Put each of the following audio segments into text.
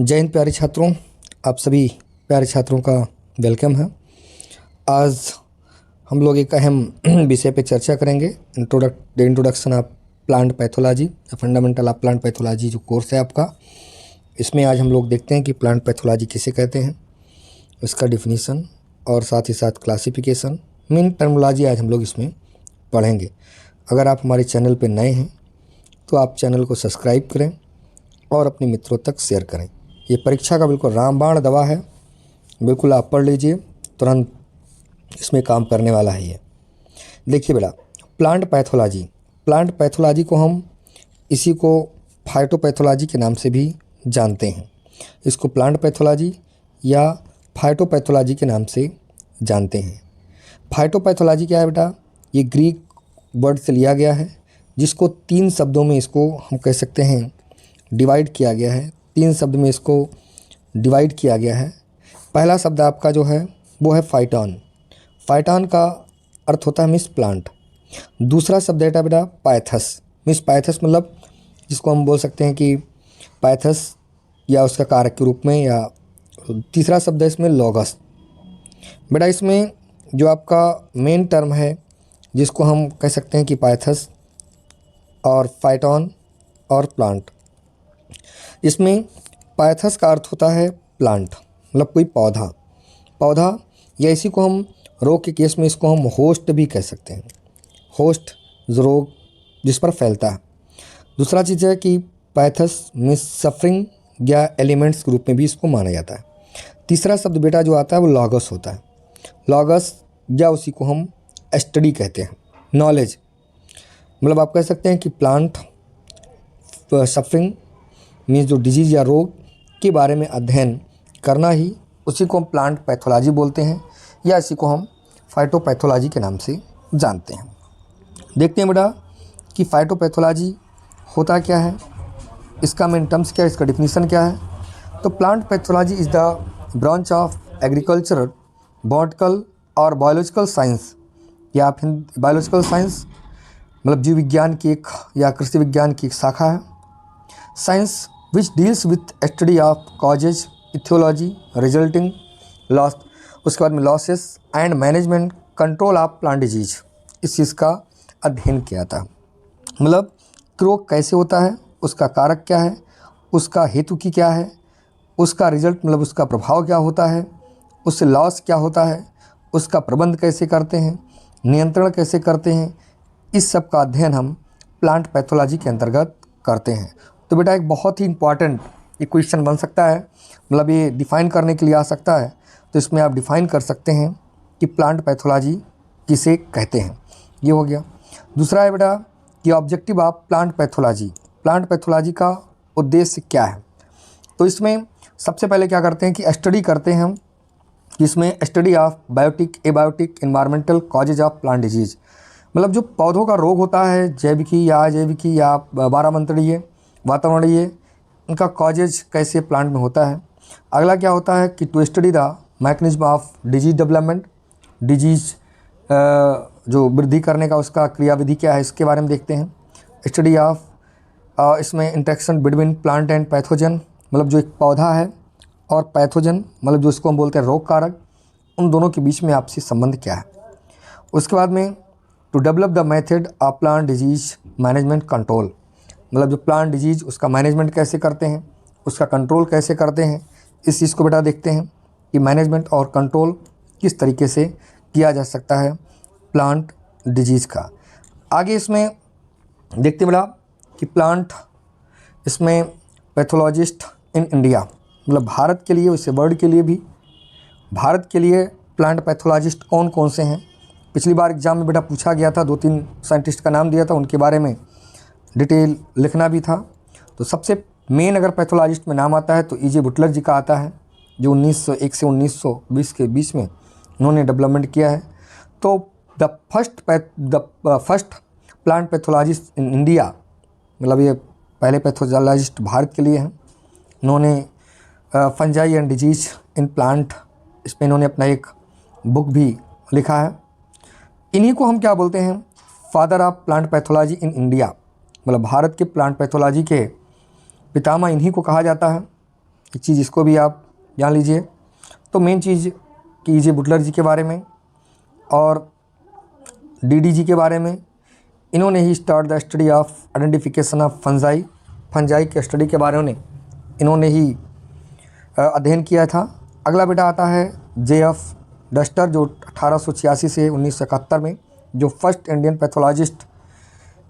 जय हिंद प्यारे छात्रों, आप सभी प्यारे छात्रों का वेलकम है। आज हम लोग एक अहम विषय पे चर्चा करेंगे। The introduction of plant pathology, fundamental of plant pathology जो कोर्स है आपका, इसमें आज हम लोग देखते हैं कि प्लांट पैथोलॉजी किसे कहते हैं, उसका डिफिनीसन और साथ ही साथ क्लासिफिकेशन, मेन टर्मिनोलॉजी आज हम लोग इसमें पढ़ेंगे। अगर आप हमारे चैनल पर नए हैं तो आप चैनल को सब्सक्राइब करें और अपने मित्रों तक शेयर करें। ये परीक्षा का बिल्कुल रामबाण दवा है, बिल्कुल आप पढ़ लीजिए, तुरंत इसमें काम करने वाला है ये। देखिए बेटा, प्लांट पैथोलॉजी को हम इसी को फाइटोपैथोलॉजी के नाम से भी जानते हैं। इसको प्लांट पैथोलॉजी या फाइटोपैथोलॉजी के नाम से जानते हैं। फाइटोपैथोलॉजी क्या है बेटा? ये ग्रीक वर्ड से लिया गया है, जिसको 3 शब्दों में इसको हम कह सकते हैं डिवाइड किया गया है। 3 शब्द में इसको डिवाइड किया गया है। पहला शब्द आपका जो है वो है फाइटॉन। फाइटॉन का अर्थ होता है मीन्स प्लांट। दूसरा शब्द है बेटा पैथस, मीन्स पैथस मतलब जिसको हम बोल सकते हैं कि पैथस या उसका कारक के रूप में, या तीसरा शब्द है इसमें लॉगस। बेटा इसमें जो आपका मेन टर्म है जिसको हम कह सकते हैं कि पैथस और फाइटॉन और प्लांट, इसमें पैथस का अर्थ होता है प्लांट, मतलब कोई पौधा, या इसी को हम रोग के केस में इसको हम होस्ट भी कह सकते हैं। होस्ट जो रोग जिस पर फैलता है। दूसरा चीज़ है कि पैथस मीन्स सफरिंग या एलिमेंट्स के रूप में भी इसको माना जाता है। तीसरा शब्द बेटा जो आता है वो लॉगस होता है। लॉगस या उसी को हम स्टडी कहते हैं, नॉलेज, मतलब आप कह सकते हैं कि प्लांट सफरिंग मीन्स जो डिजीज़ या रोग के बारे में अध्ययन करना ही, उसी को हम प्लांट पैथोलॉजी बोलते हैं, या इसी को हम फाइटोपैथोलॉजी के नाम से जानते हैं। देखते हैं बेटा कि फाइटोपैथोलॉजी होता क्या है, इसका मेन टर्म्स क्या है, इसका डिफिनीसन क्या है। तो plant pathology is the branch of agriculture, botanical और बायोलॉजिकल साइंस, या आप बायोलॉजिकल साइंस मतलब जीव विज्ञान की एक या कृषि विज्ञान की एक शाखा है। Science which deals with study of causes, etiology, resulting loss, उसके बाद में losses and management, control of plant disease, इस चीज़ का अध्ययन किया था। मतलब रोग कैसे होता है, उसका कारक क्या है, उसका हेतु की क्या है, उसका रिजल्ट मतलब उसका प्रभाव क्या होता है, उससे लॉस क्या होता है, उसका प्रबंध कैसे करते हैं, नियंत्रण कैसे करते हैं, इस सब का अध्ययन हम प्लांट पैथोलॉजी के अंतर्गत करते हैं। तो बेटा एक बहुत ही इम्पॉर्टेंट एक क्वेश्चन बन सकता है, मतलब ये डिफ़ाइन करने के लिए आ सकता है। तो इसमें आप डिफ़ाइन कर सकते हैं कि प्लांट पैथोलॉजी किसे कहते हैं, ये हो गया। दूसरा है बेटा कि ऑब्जेक्टिव ऑफ प्लांट पैथोलॉजी का उद्देश्य क्या है। तो इसमें सबसे पहले क्या करते हैं कि स्टडी करते हैं हम, इसमें study of biotic, abiotic, environmental causes of plant disease, मतलब जो पौधों का रोग होता है, जैविकी या अजैविकी या बारहमंत्रीय, वातावरणीय, इनका कॉजेज कैसे प्लांट में होता है। अगला क्या होता है कि to study the mechanism of disease development, disease जो वृद्धि करने का उसका क्रियाविधि क्या है, इसके बारे में देखते हैं। स्टडी ऑफ इसमें interaction between plant and pathogen, मतलब जो एक पौधा है और पैथोजन मतलब जो इसको हम बोलते हैं रोग कारक, उन दोनों के बीच में आपसी संबंध क्या है। उसके बाद में to develop the method of plant disease management control, मतलब जो प्लांट डिजीज़ उसका मैनेजमेंट कैसे करते हैं, उसका कंट्रोल कैसे करते हैं, इस चीज़ को बेटा देखते हैं कि मैनेजमेंट और कंट्रोल किस तरीके से किया जा सकता है प्लांट डिजीज़ का। आगे इसमें देखते बेटा कि प्लांट इसमें पैथोलॉजिस्ट इन इंडिया, मतलब भारत के लिए, वैसे वर्ल्ड के लिए भी, भारत के लिए प्लांट पैथोलॉजिस्ट कौन कौन से हैं। पिछली बार एग्जाम में बेटा पूछा गया था, 2-3 साइंटिस्ट का नाम दिया था, उनके बारे में डिटेल लिखना भी था। तो सबसे मेन अगर पैथोलॉजिस्ट में नाम आता है तो E.J. बुटलर जी का आता है, जो 1901 से 1920 के बीच में उन्होंने डेवलपमेंट किया है। तो the first plant pathologist in India, मतलब ये पहले पैथोलॉजिस्ट भारत के लिए हैं। उन्होंने fungi and disease in plant, इसमें इन्होंने अपना एक बुक भी लिखा है। इन्हीं को हम क्या बोलते हैं, father of plant pathology in India, मतलब भारत के प्लांट पैथोलॉजी के पितामह इन्हीं को कहा जाता है। एक चीज़ इसको भी आप जान लीजिए। तो मेन चीज़ कि जे बुटलर जी के बारे में और डीडीजी के बारे में, इन्होंने ही start the study of identification of fungi के स्टडी के बारे में इन्होंने ही अध्ययन किया था। अगला बेटा आता है JF डस्टर, जो 1886 से 1971 में जो first Indian pathologist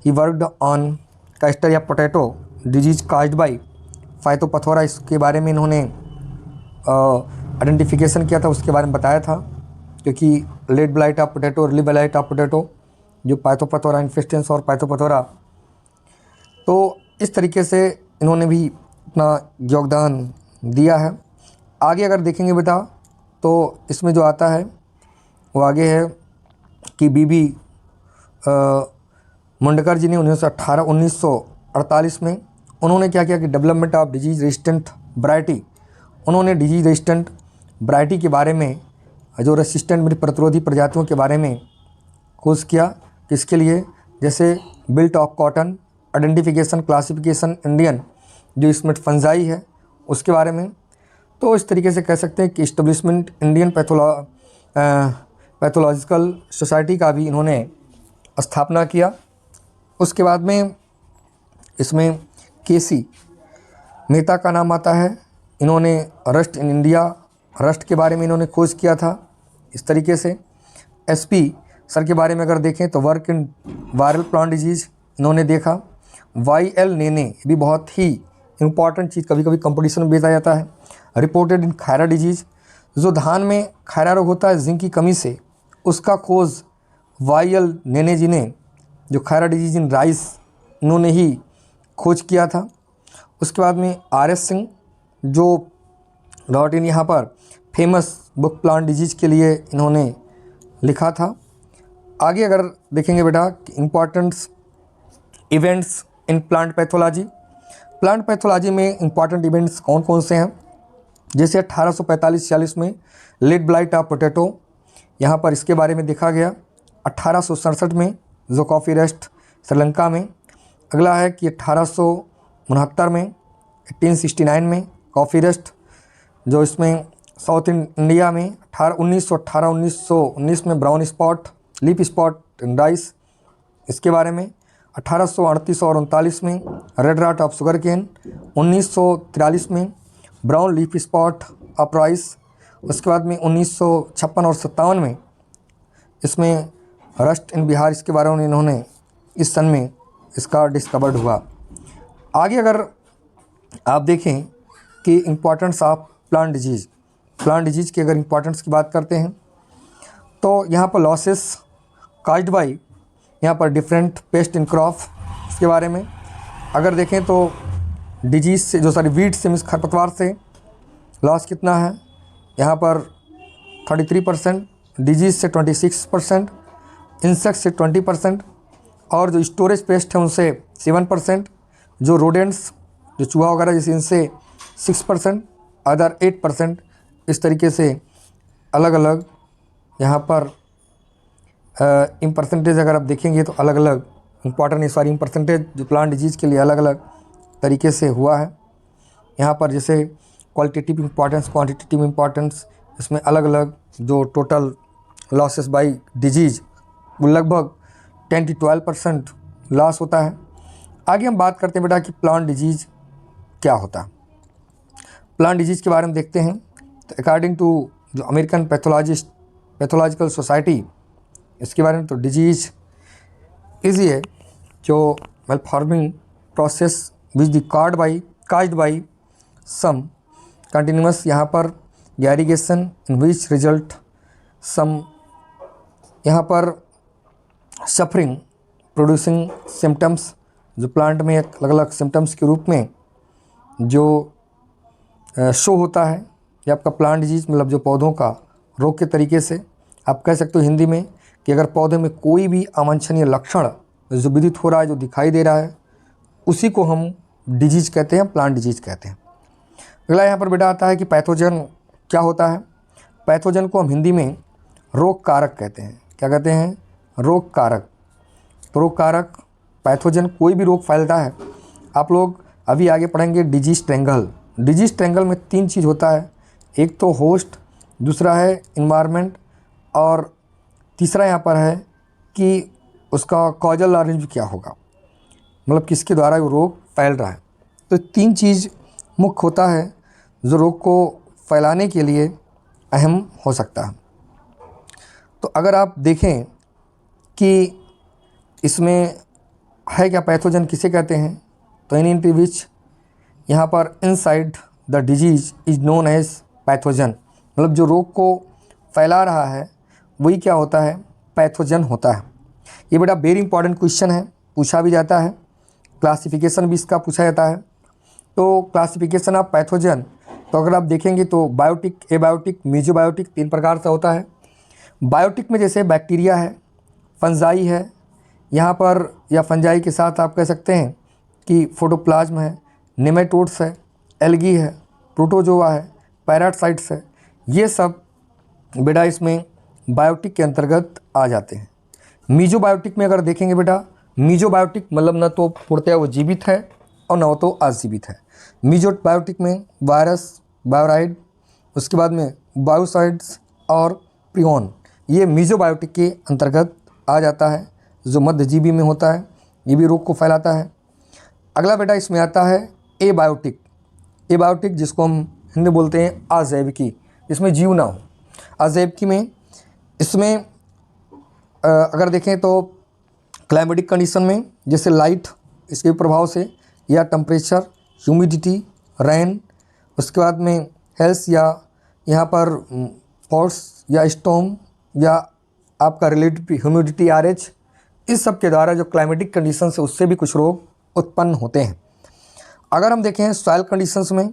he worked on का study of potato disease caused by Phytophthora, इसके बारे में इन्होंने आइडेंटिफिकेशन किया था, उसके बारे में बताया था। क्योंकि late blight of potato, early blight of potato, जो पाइथोपथोरा इन्फेस्टेंस और पाइथोपथोरा, तो इस तरीके से इन्होंने भी अपना योगदान दिया है। आगे अगर देखेंगे बेटा तो इसमें जो आता है वो आगे है कि बीबी मुंडकर जी ने 1948 में उन्होंने क्या किया कि development of disease resistant variety, उन्होंने डिजीज रेजिस्टेंट वैरायटी के बारे में, जो रेसिस्टेंट प्रतिरोधी प्रजातियों के बारे में खोज किया। किसके लिए? जैसे built of cotton, identification classification Indian जो स्मिथ फंजाई है उसके बारे में। तो इस तरीके से कह सकते हैं कि इस्टेब्लिशमेंट इंडियन पैथोलॉजिकल सोसाइटी का भी इन्होंने स्थापना किया। उसके बाद में इसमें केसी मेहता का नाम आता है, इन्होंने रस्ट इन इंडिया, रस्ट के बारे में इन्होंने खोज किया था। इस तरीके से SP सर के बारे में अगर देखें तो work in viral plant disease इन्होंने देखा। YL नेने भी बहुत ही इम्पॉर्टेंट चीज़, कभी कभी कंपटीशन में भेजा जाता है। रिपोर्टेड इन खैरा डिजीज़, जो धान में खैरा रोग होता है जिंक की कमी से, उसका खोज YL नेने जी ने, जो खैरा डिजीज़ इन राइस, इन्होंने ही खोज किया था। उसके बाद में RS सिंह जो डॉट इन यहाँ पर फेमस बुक प्लांट डिजीज़ के लिए इन्होंने लिखा था। आगे अगर देखेंगे बेटा इम्पॉर्टेंट्स इवेंट्स इन प्लांट पैथोलॉजी में इम्पॉर्टेंट इवेंट्स कौन कौन से हैं? जैसे 1845-46 में लेड ब्लाइट ऑफ पोटैटो, यहाँ पर इसके बारे में देखा गया। 1867 में जो कॉफ़ी रेस्ट श्रीलंका में। अगला है कि 1869 में 1869 में कॉफ़ी रेस्ट जो इसमें साउथ इंडिया में। 1919 में brown spot leaf spot in rice, इसके बारे में। 1838 और 39 में red rot of sugar cane. 1943 में brown leaf spot of rice. उसके बाद में 1956 और 57 में इसमें रस्ट इन बिहार, इसके बारे में इन्होंने इस सन में इसका डिस्कवर्ड हुआ। आगे अगर आप देखें कि इम्पॉर्टेंस ऑफ प्लांट डिजीज़ की अगर इम्पॉर्टेंस की बात करते हैं तो यहाँ पर लॉसेस काज्ड बाई, यहाँ पर डिफरेंट पेस्ट इन क्रॉप, इसके बारे में अगर देखें तो डिजीज़ से वीड से मीन्स खरपतवार से लॉस कितना है, यहाँ पर 33%, डिजीज़ से 26%, इंसेक्ट से 20%, और जो स्टोरेज पेस्ट है उनसे 7%, जो रोडेंट्स जो चूहा वगैरह जैसे इनसे 6%, अदर 8%। इस तरीके से अलग अलग यहाँ पर इन परसेंटेज अगर आप देखेंगे तो अलग अलग इम्पॉर्टेंट इन परसेंटेज जो प्लांट डिजीज़ के लिए अलग अलग तरीके से हुआ है। यहाँ पर जैसे क्वालिटेटिव इम्पॉर्टेंस, क्वांटिटेटिव इम्पॉर्टेंस, इसमें अलग अलग जो टोटल लॉसेस बाई डिजीज़ वो लगभग 10 to 12% लॉस होता है। आगे हम बात करते हैं बेटा कि प्लांट डिजीज़ क्या होता है। प्लांट डिजीज़ के बारे में देखते हैं तो अकॉर्डिंग टू जो अमेरिकन पैथोलॉजिकल सोसाइटी, इसके बारे में तो डिजीज़ इज ए जो malforming process which the caused by some continuous, यहाँ पर irrigation in which result some, यहाँ पर सफरिंग प्रोड्यूसिंग सिम्टम्स, जो प्लांट में एक अलग अलग सिम्टम्स के रूप में जो शो होता है। ये आपका प्लांट डिजीज़ मतलब जो पौधों का रोग के तरीके से आप कह सकते हो हिंदी में कि अगर पौधे में कोई भी अवांछनीय लक्षण जो विदित हो रहा है, जो दिखाई दे रहा है, उसी को हम डिजीज़ कहते हैं, प्लांट डिजीज़ कहते हैं। अगला यहाँ पर बेटा आता है कि पैथोजन क्या होता है। पैथोजन को हम हिंदी में रोग कारक कहते हैं। क्या कहते हैं? रोग कारक। तो रोग कारक पैथोजन कोई भी रोग फैलता है। आप लोग अभी आगे पढ़ेंगे डिजीज ट्रेंगल, डिजीज ट्रायंगल में 3 चीज़ होता है, एक तो होस्ट, दूसरा है इन्वायरमेंट और तीसरा यहाँ पर है कि उसका कॉजल ऑरेंज क्या होगा, मतलब किसके द्वारा वो रोग फैल रहा है। तो 3 चीज़ मुख्य होता है जो रोग को फैलाने के लिए अहम हो सकता है। तो अगर आप देखें कि इसमें है क्या, पैथोजन किसे कहते हैं, तो इन विच यहाँ पर inside the disease is known as pathogen, मतलब जो रोग को फैला रहा है वही क्या होता है, पैथोजन होता है। ये बड़ा वेरी इंपॉर्टेंट क्वेश्चन है, पूछा भी जाता है, क्लासिफिकेशन भी इसका पूछा जाता है। तो क्लासिफिकेशन ऑफ पैथोजन, तो अगर आप देखेंगे तो बायोटिक, एबायोटिक, मीजोबायोटिक 3 प्रकार से होता है। बायोटिक में जैसे बैक्टीरिया है, फंजाई है यहाँ पर, या फंजाई के साथ आप कह सकते हैं कि फोटोप्लाज्म है, नेमेटोड्स है, एल्गी है, प्रोटोजोआ है, पैरासाइट्स है, ये सब बेटा इसमें बायोटिक के अंतर्गत आ जाते हैं। मीजोबायोटिक में अगर देखेंगे बेटा, मीजोबायोटिक मतलब न तो पूर्णतः वो जीवित है और न तो अजीवित है। मीजोबायोटिक में वायरस, बायोराइड, उसके बाद में बायोसाइड्स और प्रियन, ये मीजोबायोटिक के अंतर्गत आ जाता है, जो मध्यजीवी में होता है, ये भी रोग को फैलाता है। अगला बेटा इसमें आता है एबायोटिक। एबायोटिक जिसको हम हिंदी बोलते हैं अजैविकी, इसमें जीव ना हो। अजैविकी में इसमें अगर देखें तो क्लाइमेटिक कंडीशन में जैसे लाइट इसके प्रभाव से, या टेम्परेचर, ह्यूमिडिटी, रेन, उसके बाद में हेल्थ, या यहाँ पर फॉर्स या स्टॉर्म, या आपका रिलेटिव ह्यूमिडिटी RH, इस सब के द्वारा जो क्लाइमेटिक कंडीशन है उससे भी कुछ रोग उत्पन्न होते हैं। अगर हम देखें सॉइल कंडीशंस में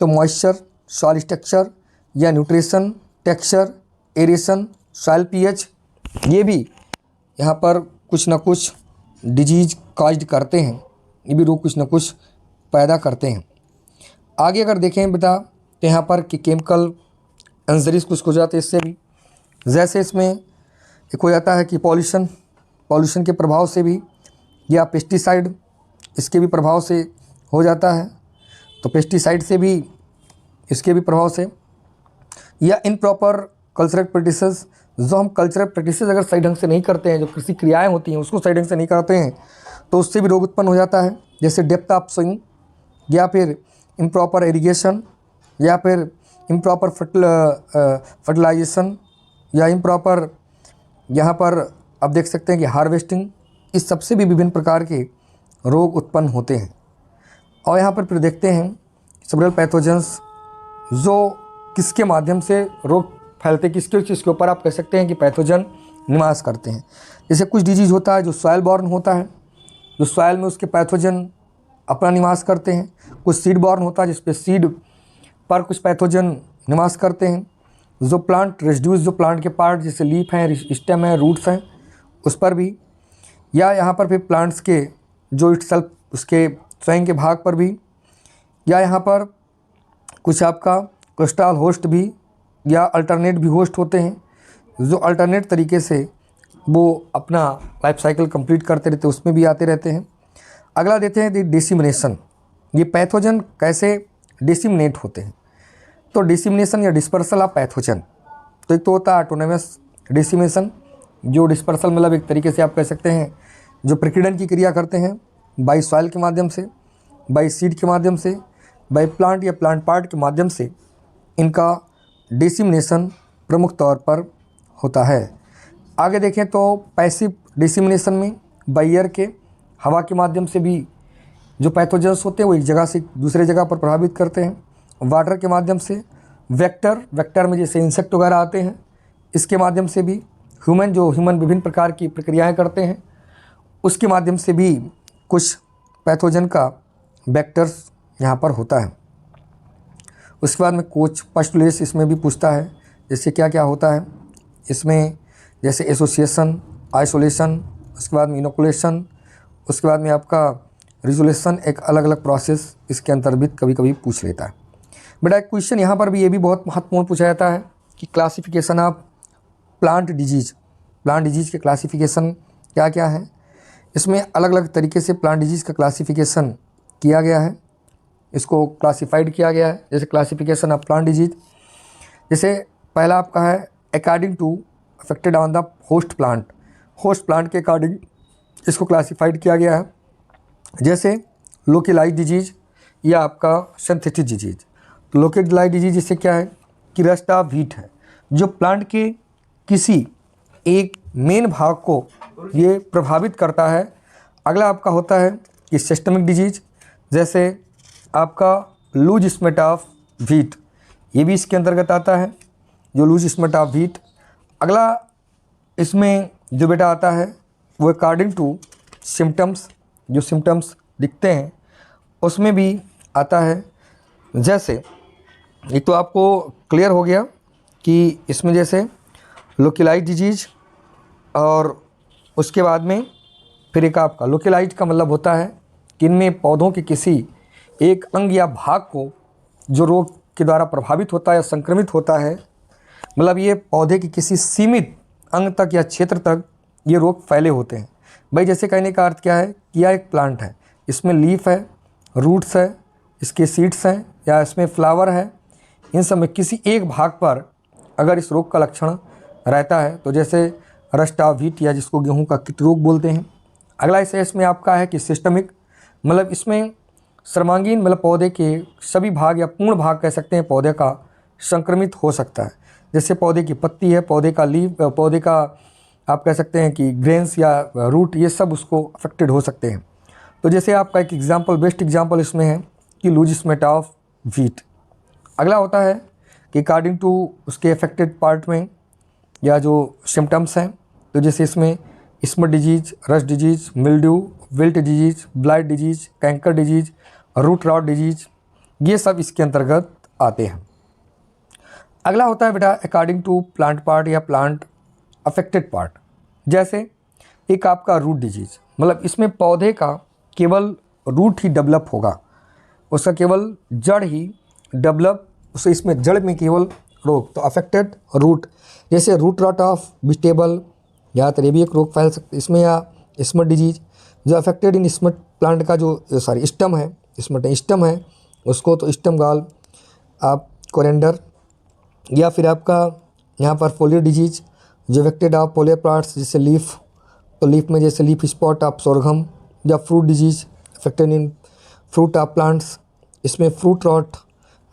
तो मॉइस्चर, सॉइल स्ट्रक्चर या nutrition, texture, aeration, soil pH, ये भी यहाँ पर कुछ ना कुछ डिजीज काज्ड करते हैं, ये भी रोग कुछ ना कुछ पैदा करते हैं। आगे अगर देखें बेटा तो यहाँ पर कि केमिकल इंजरीज कुछ हो जाते हैं इससे भी, जैसे इसमें एक हो जाता है कि पॉल्यूशन के प्रभाव से भी, या पेस्टिसाइड इसके भी प्रभाव से हो जाता है, तो पेस्टिसाइड से भी, इसके भी प्रभाव से, या इनप्रॉपर कल्चरल प्रैक्टिसेस, जो हम कल्चरल प्रैक्टिसेस अगर सही ढंग से नहीं करते हैं, जो कृषि क्रियाएं होती हैं उसको सही ढंग से नहीं करते हैं, तो उससे भी रोग उत्पन्न हो जाता है। जैसे डेप्थ ऑफ सोइंग, या फिर इम्प्रॉपर इरिगेशन, या फिर इम्प्रॉपर फर्टिलाइजेशन, या इम्प्रॉपर यहाँ पर आप देख सकते हैं कि हार्वेस्टिंग, इस सबसे भी विभिन्न प्रकार के रोग उत्पन्न होते हैं। और यहाँ पर फिर देखते हैं सेवरल पैथोजेंस जो किसके माध्यम से रोग फैलते, किसके चीज़ के ऊपर आप कह सकते हैं कि पैथोजन निवास करते हैं। जैसे कुछ डिजीज होता है जो सॉइल बॉर्न होता है, जो सॉइल में उसके पैथोजन अपना निवास करते हैं। कुछ सीड बॉर्न होता है जिस पे सीड पर कुछ पैथोजन निवास करते हैं। जो प्लांट रेसिड्यूज, जो प्लांट के पार्ट जैसे लीफ हैं, स्टेम हैं, रूट्स हैं, उस पर भी, या यहाँ पर फिर प्लांट्स के जो इटसेल्फ उसके स्वयं के भाग पर भी, या यहाँ पर कुछ आपका क्रिस्टल होस्ट भी या अल्टरनेट भी होस्ट होते हैं, जो अल्टरनेट तरीके से वो अपना लाइफ साइकिल कंप्लीट करते रहते हैं, उसमें भी आते रहते हैं। अगला देते हैं डिसिमिनेशन। ये पैथोजन कैसे डिसिमिनेट होते हैं, तो डिसिमिनेशन या डिस्पर्सल ऑफ पैथोजन, तो एक तो होता है ऑटोनोमस डिसिमिनेशन, जो डिस्पर्सल मतलब एक तरीके से आप कह सकते हैं जो प्रकीर्णन की क्रिया करते हैं बाई सॉइल के माध्यम से, बाई सीड के माध्यम से, बाई प्लांट या प्लांट पार्ट के माध्यम से, इनका डिसिमिनेशन प्रमुख तौर पर होता है। आगे देखें तो पैसिव डिसिमिनेशन में बाई एयर के, हवा के माध्यम से भी जो पैथोजेंस होते हैं वो एक जगह से दूसरे जगह पर प्रभावित करते हैं। वाटर के माध्यम से, वेक्टर में जैसे इंसेक्ट वगैरह आते हैं, इसके माध्यम से भी, ह्यूमन विभिन्न प्रकार की प्रक्रियाएं करते हैं, उसके माध्यम से भी कुछ पैथोजन का वेक्टर्स यहाँ पर होता है। उसके बाद में कोच पस्टुलेस इसमें भी पूछता है, जैसे क्या क्या होता है इसमें, जैसे एसोसिएशन, आइसोलेशन, उसके बाद में इनोकुलेशन, उसके बाद में आपका रिजोल्यूशन, एक अलग अलग प्रोसेस इसके अंतर्गत कभी कभी पूछ लेता है। बेटा एक क्वेश्चन यहाँ पर भी ये भी बहुत महत्वपूर्ण पूछा जाता है कि क्लासिफिकेशन ऑफ प्लांट डिजीज के क्लासिफिकेशन क्या क्या है। इसमें अलग अलग तरीके से प्लांट डिजीज़ का क्लासिफिकेशन किया गया है। इसको क्लासिफाइड किया गया है। जैसे क्लासिफिकेशन ऑफ प्लांट डिजीज, जैसे पहला आपका है according to affected on the host plant, host plant के अकॉर्डिंग इसको क्लासिफाइड किया गया है। जैसे लोकलाइज्ड डिजीज या आपका सिंथेटिक डिजीज। तो लोकलाइज्ड डिजीज इससे क्या है कि रस्ट ऑफ हीट है, जो प्लांट के किसी एक मेन भाग को ये प्रभावित करता है। अगला आपका होता है कि सिस्टमिक डिजीज, जैसे आपका लूज स्मेट ऑफ व्हीट, ये भी इसके अंतर्गत आता है, जो लूज स्मेट ऑफ व्हीट। अगला इसमें जो बेटा आता है वो अकॉर्डिंग टू सिम्टम्स, जो सिम्टम्स दिखते हैं उसमें भी आता है। जैसे एक तो आपको क्लियर हो गया कि इसमें जैसे लोकलाइज्ड डिजीज, और उसके बाद में फिर एक आपका लोकलाइज्ड का मतलब होता है कि इनमें पौधों के किसी एक अंग या भाग को जो रोग के द्वारा प्रभावित होता है या संक्रमित होता है, मतलब ये पौधे के किसी सीमित अंग तक या क्षेत्र तक ये रोग फैले होते हैं। भाई जैसे कहने का अर्थ क्या है कि यह एक प्लांट है, इसमें लीफ है, रूट्स है, इसके सीड्स हैं या इसमें फ्लावर है, इन सब में किसी एक भाग पर अगर इस रोग का लक्षण रहता है, तो जैसे रस्ट ऑफ व्हीट या जिसको गेहूं का कीट रोग बोलते हैं। अगला इसमें आपका है कि सिस्टमिक, मतलब इसमें सर्वांगीण मतलब पौधे के सभी भाग या पूर्ण भाग कह सकते हैं पौधे का संक्रमित हो सकता है। जैसे पौधे की पत्ती है, पौधे का लीफ, पौधे का आप कह सकते हैं कि ग्रेन्स या रूट, ये सब उसको अफेक्टेड हो सकते हैं। तो जैसे आपका एक एग्जाम्पल, बेस्ट एग्जाम्पल इसमें है कि लूज स्मेट ऑफ व्हीट। अगला होता है कि अकॉर्डिंग टू उसके अफेक्टेड पार्ट में या जो सिम्टम्स हैं, तो जैसे इसमें smut disease, rust disease, mildew, wilt disease, blight disease, canker disease, root rot disease, ये सब इसके अंतर्गत आते हैं। अगला होता है बेटा अकॉर्डिंग टू प्लांट पार्ट या प्लांट अफेक्टेड पार्ट। जैसे एक आपका रूट डिजीज, मतलब इसमें पौधे का केवल रूट ही डेवलप होगा, उसका केवल जड़ ही डेवलप, उसे इसमें जड़ में केवल रोग, तो अफेक्टेड रूट। जैसे रूट रॉट ऑफ वेजिटेबल या तो ये भी एक रोग फैल सकता है इसमें, या स्मट डिजीज जो अफेक्टेड इन स्मट प्लांट का जो स्टम है, स्टम है उसको, तो स्टम गाल आप कोरेंडर, या फिर आपका यहाँ पर फोलियर डिजीज जो अफेक्टेड ऑफ फोलियर प्लांट्स, जैसे लीफ, तो लीफ में जैसे लीफ स्पॉट ऑफ सोरघम, या fruit disease affected in fruit of plants, इसमें फ्रूट रॉट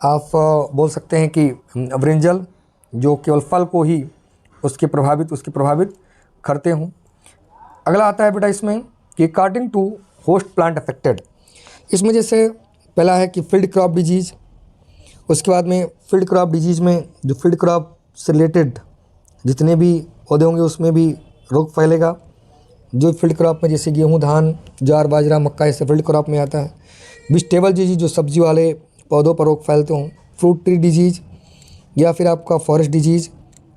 आप बोल सकते हैं कि ब्रिंजल जो केवल फल को ही उसके प्रभावित करते हों। अगला आता है बेटा इसमें कि according to host plant affected, इसमें जैसे पहला है कि फील्ड क्रॉप डिजीज, उसके बाद में फील्ड क्रॉप डिजीज में जो फील्ड क्रॉप से रिलेटेड जितने भी पौधे होंगे उसमें भी रोग फैलेगा। जो फील्ड क्रॉप में जैसे गेहूँ, धान, ज्वार, बाजरा, मक्का, ऐसे फील्ड क्रॉप में आता है। वेजिटेबल डिजीज जो सब्जी वाले पौधों पर रोग फैलते हों। फ्रूट ट्री डिजीज, या फिर आपका फॉरेस्ट डिजीज,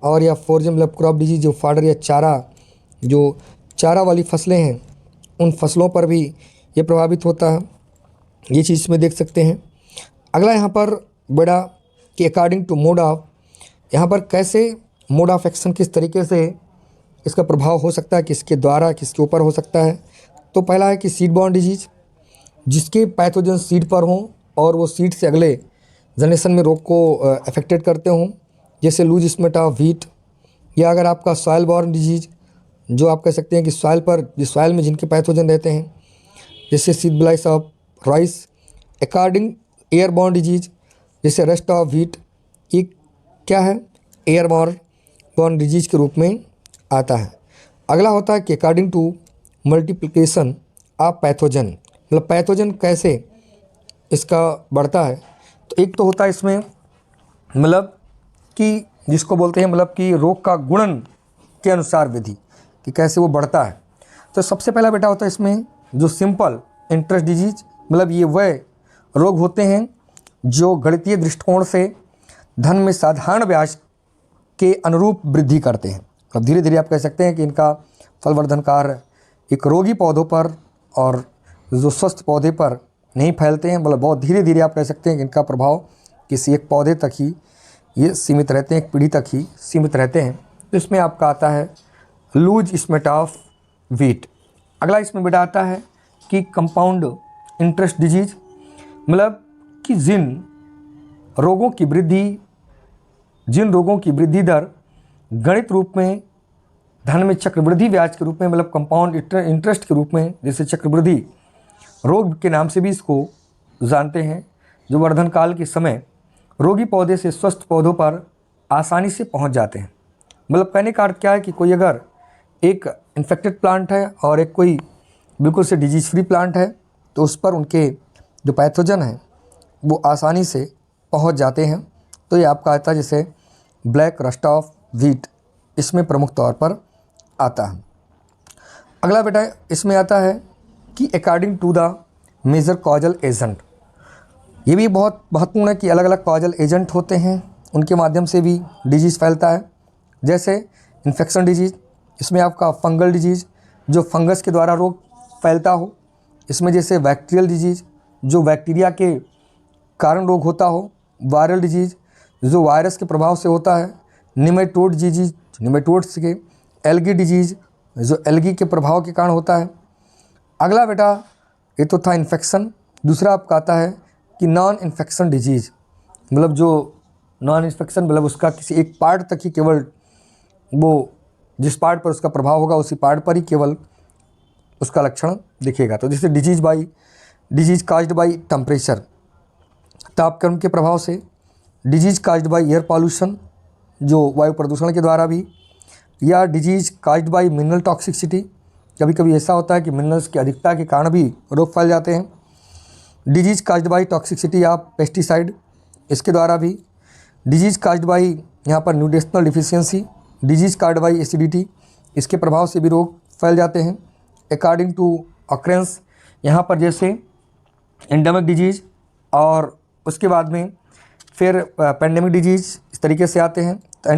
और या फोर्जन मतलब क्रॉप डिजीज जो फाडर या जो चारा वाली फसलें हैं उन फसलों पर भी ये प्रभावित होता है। ये चीज़ इसमें देख सकते हैं। अगला यहाँ पर बड़ा कि अकॉर्डिंग टू मोड ऑफ, यहाँ पर कैसे मोड ऑफ एक्शन किस तरीके से इसका प्रभाव हो सकता है, किसके द्वारा किसके ऊपर हो सकता है। तो पहला है कि सीड बॉर्न डिजीज, जिसके पैथोजन सीड पर हों और वो सीड से अगले जनरेशन में रोग को अफेक्टेड करते हों, जैसे लूज स्मेट ऑफ व्हीट। या अगर आपका सॉयल बॉर्न डिजीज जो आप कह सकते हैं कि सॉयल पर, जिस सॉयल में जिनके पैथोजन रहते हैं, जैसे seed blight of rice. According air borne disease जैसे रस्ट ऑफ व्हीट, ये क्या है, एयर बॉर्न डिजीज के रूप में आता है। अगला होता है कि according to multiplication of pathogen, मतलब पैथोजन कैसे इसका बढ़ता है। तो एक तो होता है इसमें मतलब कि जिसको बोलते हैं मतलब कि रोग का गुणन के अनुसार विधि कि कैसे वो बढ़ता है। तो सबसे पहला बेटा होता है इसमें जो सिंपल इंटरेस्ट डिजीज, मतलब ये वह रोग होते हैं जो गणितीय दृष्टिकोण से धन में साधारण ब्याज के अनुरूप वृद्धि करते हैं। अब धीरे धीरे आप कह सकते हैं कि इनका फलवर्धन कार्य एक रोगी पौधों पर और जो स्वस्थ पौधे पर नहीं फैलते हैं, मतलब बहुत धीरे धीरे आप कह सकते हैं कि इनका प्रभाव किसी एक पौधे तक ही ये सीमित रहते हैं, एक पीढ़ी तक ही सीमित रहते हैं। तो इसमें आपका आता है लूज स्मेट ऑफ व्हीट। अगला इसमें बेटा आता है कि कंपाउंड इंटरेस्ट डिजीज, मतलब कि जिन रोगों की वृद्धि दर गणित रूप में धन में चक्रवृद्धि ब्याज के रूप में, मतलब कंपाउंड इंटरेस्ट के रूप में, जैसे चक्रवृद्धि रोग के नाम से भी इसको जानते हैं, जो वर्धन काल के समय रोगी पौधे से स्वस्थ पौधों पर आसानी से पहुंच जाते हैं। मतलब कहने का अर्थ क्या है कि कोई अगर एक इन्फेक्टेड प्लांट है और एक कोई बिल्कुल से डिजीज फ्री प्लांट है, तो उस पर उनके जो पैथोजन हैं वो आसानी से पहुंच जाते हैं। तो ये आपका आता है जैसे ब्लैक रस्ट ऑफ व्हीट, इसमें प्रमुख तौर पर आता है। अगला बेटा इसमें आता है कि according to the major causal agent. ये भी बहुत महत्वपूर्ण है कि अलग अलग कॉजल एजेंट होते हैं, उनके माध्यम से भी डिजीज़ फैलता है। जैसे इन्फेक्शन डिजीज़, इसमें आपका फंगल डिजीज़ जो फंगस के द्वारा रोग फैलता हो। इसमें जैसे बैक्टीरियल डिजीज़ जो बैक्टीरिया के कारण रोग होता हो। वायरल डिजीज़ जो वायरस के प्रभाव से होता है। निमेटोड डिजीज़ निमेटोड्स के। एल्गी डिजीज़ जो एल्गी के प्रभाव के कारण होता है। अगला बेटा ये तो था इन्फेक्शन। दूसरा आपका आता है कि नॉन इन्फेक्शन डिजीज़, मतलब जो नॉन इन्फेक्शन मतलब उसका किसी एक पार्ट तक ही केवल वो जिस पार्ट पर उसका प्रभाव होगा उसी पार्ट पर ही केवल उसका लक्षण दिखेगा। तो जैसे डिजीज़ काज्ड बाई टेम्परेचर, तापक्रम के प्रभाव से। Disease caused by air pollution जो वायु प्रदूषण के द्वारा भी, या disease caused by mineral toxicity, कभी कभी ऐसा होता है कि मिनरल्स की अधिकता के कारण भी रोग फैल जाते हैं। डिजीज़ काज्ड बाई टॉक्सिसिटी या पेस्टिसाइड, इसके द्वारा भी। डिजीज़ काज्ड बाई यहाँ पर nutritional deficiency, disease caused by acidity, इसके प्रभाव से भी रोग फैल जाते हैं। अकॉर्डिंग टू ऑकरेंस, यहाँ पर जैसे एंडेमिक डिजीज़ और उसके बाद में फिर पेंडेमिक डिजीज़ इस तरीके से आते हैं। तो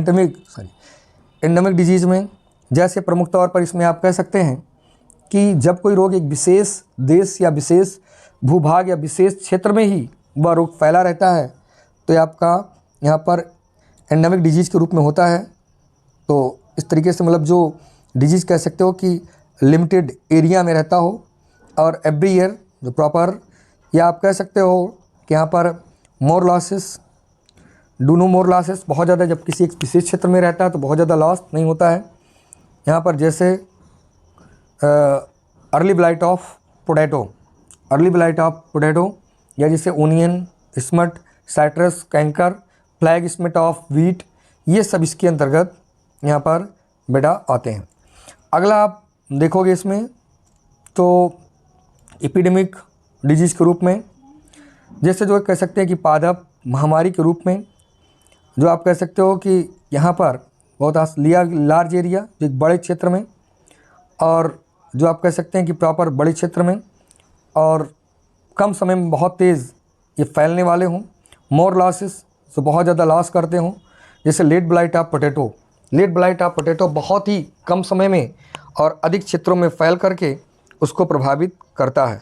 एंडेमिक डिजीज़ में जैसे प्रमुख तौर पर इसमें आप कह सकते हैं कि जब कोई रोग एक विशेष देश या विशेष भूभाग या विशेष क्षेत्र में ही वह रोग फैला रहता है, तो ये आपका यहाँ पर एंडेमिक डिजीज़ के रूप में होता है। तो इस तरीके से मतलब जो डिजीज़ कह सकते हो कि लिमिटेड एरिया में रहता हो और एवरी ईयर जो प्रॉपर, या आप कह सकते हो कि यहाँ पर more losses do no more losses, बहुत ज़्यादा जब किसी एक विशेष क्षेत्र में रहता है तो बहुत ज़्यादा लॉस नहीं होता है। यहाँ पर जैसे अर्ली ब्लाइट ऑफ पोटैटो, या जैसे onion, smut, citrus, canker, flag Schmitt of wheat, ये सब इसके अंतर्गत यहाँ पर बेटा आते हैं। अगला आप देखोगे इसमें तो एपिडेमिक डिजीज़ के रूप में, जैसे जो कह सकते हैं कि पादप महामारी के रूप में, जो आप कह सकते हो कि यहाँ पर बहुत लार्ज एरिया जो एक बड़े क्षेत्र में, और जो आप कह सकते हैं कि प्रॉपर बड़े क्षेत्र में और कम समय में बहुत तेज़ ये फैलने वाले हों। मोर लॉसेस जो बहुत ज़्यादा लॉस करते हों, जैसे लेट ब्लाइट ऑफ पोटैटो बहुत ही कम समय में और अधिक क्षेत्रों में फैल करके उसको प्रभावित करता है।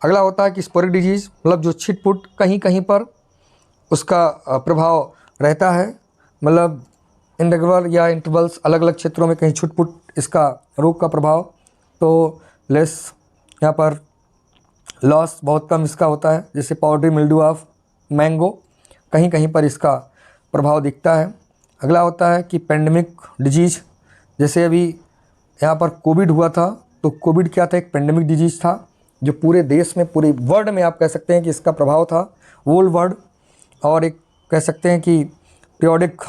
अगला होता है कि स्पोरिक डिजीज़, मतलब जो छिटपुट कहीं कहीं पर उसका प्रभाव रहता है, मतलब इंटरवल या इंटरवल्स अलग अलग क्षेत्रों में कहीं छुटपुट इसका रोग का प्रभाव, तो लेस यहाँ पर लॉस बहुत कम इसका होता है। जैसे पाउडरी मिल्ड्यू ऑफ मैंगो, कहीं कहीं पर इसका प्रभाव दिखता है। अगला होता है कि पेंडेमिक डिजीज़, जैसे अभी यहाँ पर कोविड हुआ था, तो कोविड क्या था, एक पेंडेमिक डिजीज़ था जो पूरे देश में, पूरे वर्ल्ड में आप कह सकते हैं कि इसका प्रभाव था, होल वर्ल्ड। और एक कह सकते हैं कि पीरियोडिक,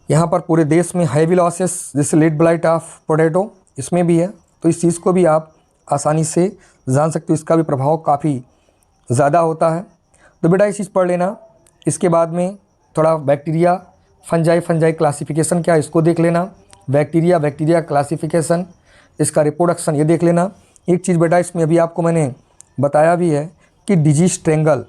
यहाँ पर पूरे देश में हैवी लॉसेस, जैसे लेट ब्लाइट ऑफ पोटैटो, इसमें भी है। तो इस चीज़ को भी आप आसानी से जान सकते हो, इसका भी प्रभाव काफ़ी ज़्यादा होता है। तो बेटा ये चीज़ पढ़ लेना। इसके बाद में थोड़ा बैक्टीरिया, फंजाई क्लासिफिकेशन क्या है इसको देख लेना। बैक्टीरिया क्लासिफिकेशन, इसका रिप्रोडक्शन ये देख लेना। एक चीज़ बेटा इसमें अभी आपको मैंने बताया भी है कि डिजीज़ ट्रेंगल,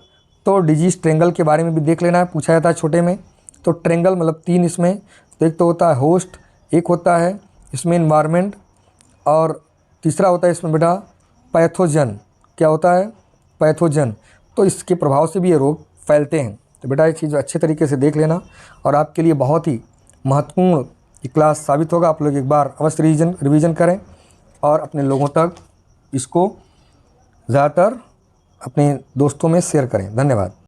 तो डिजीज़ ट्रेंगल के बारे में भी देख लेना है, पूछा जाता है छोटे में। तो ट्रेंगल मतलब 3 इसमें, तो एक तो होता है होस्ट, एक होता है इसमें इन्वायरमेंट, और तीसरा होता है इसमें बेटा पैथोजन। क्या होता है? पैथोजन। तो इसके प्रभाव से भी ये रोग फैलते हैं। तो बेटा ये चीज़ अच्छे तरीके से देख लेना, और आपके लिए बहुत ही महत्वपूर्ण ये क्लास साबित होगा। आप लोग एक बार अवश्य रिवीजन करें और अपने लोगों तक इसको ज़्यादातर अपने दोस्तों में शेयर करें। धन्यवाद।